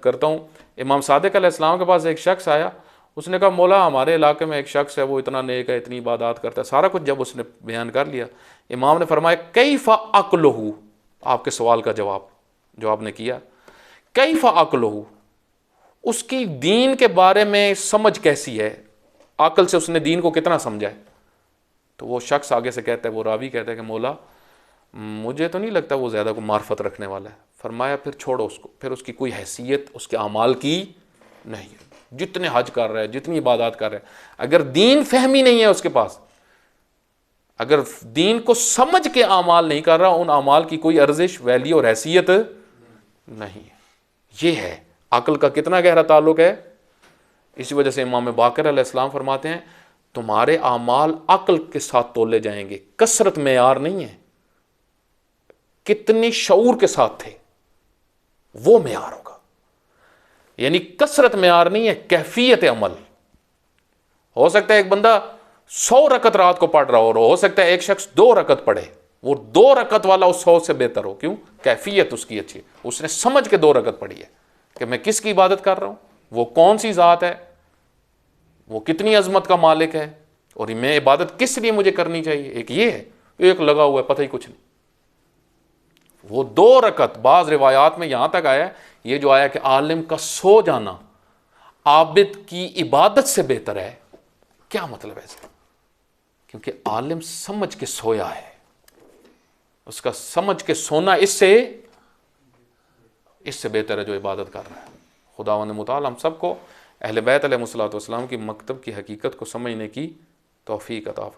کرتا ہوں، امام صادق علیہ السلام کے پاس ایک شخص آیا، اس نے کہا مولا ہمارے علاقے میں ایک شخص ہے، وہ اتنا نیک ہے، اتنی عبادات کرتا ہے، سارا کچھ جب اس نے بیان کر لیا، امام نے فرمایا کیف عقلہ، آپ کے سوال کا جواب جو آپ نے کیا، کیف عقلہ، اس کی دین کے بارے میں سمجھ کیسی ہے، عقل سے اس نے دین کو کتنا سمجھا ہے؟ تو وہ شخص آگے سے کہتا ہے، وہ راوی کہتا ہے کہ مولا مجھے تو نہیں لگتا وہ زیادہ کوئی معرفت رکھنے والا ہے۔ فرمایا پھر چھوڑو اس کو، پھر اس کی کوئی حیثیت اس کے اعمال کی نہیں ہے، جتنے حج کر رہا ہے، جتنی عبادات کر رہا ہے، اگر دین فہمی نہیں ہے اس کے پاس، اگر دین کو سمجھ کے اعمال نہیں کر رہا، ان اعمال کی کوئی ارزش، ویلیو اور حیثیت نہیں ہے۔ یہ ہے عقل کا کتنا گہرا تعلق ہے۔ اسی وجہ سے امام باقر علیہ السلام فرماتے ہیں تمہارے اعمال عقل کے ساتھ تولے جائیں گے، کثرت معیار نہیں ہے، کتنی شعور کے ساتھ تھے وہ معیار ہوگا، یعنی کثرت معیار نہیں ہے، کیفیت عمل۔ ہو سکتا ہے ایک بندہ 100 رکعت رات کو پڑھ رہا ہو سکتا ہے ایک شخص 2 رکعت پڑھے، وہ 2 رکعت والا اس 100 سے بہتر ہو، کیوں؟ کیفیت اس کی اچھی، اس نے سمجھ کے 2 رکعت پڑھی ہے کہ میں کس کی عبادت کر رہا ہوں، وہ کون سی ذات ہے، وہ کتنی عظمت کا مالک ہے، اور میں عبادت کس لیے مجھے کرنی چاہیے۔ ایک یہ ہے، ایک لگا ہوا ہے پتہ ہی کچھ نہیں، وہ 2 رکعت، بعض روایات میں یہاں تک آیا ہے، یہ جو آیا کہ عالم کا سو جانا عابد کی عبادت سے بہتر ہے، کیا مطلب ہے اس کا؟ کیونکہ عالم سمجھ کے سویا ہے، اس کا سمجھ کے سونا اس سے بہتر ہے جو عبادت کر رہا ہے۔ خداوند متعال ہم سب کو اہل بیت علیہ الصلوۃ والسلام کی مکتب کی حقیقت کو سمجھنے کی توفیق عطا فرمائے۔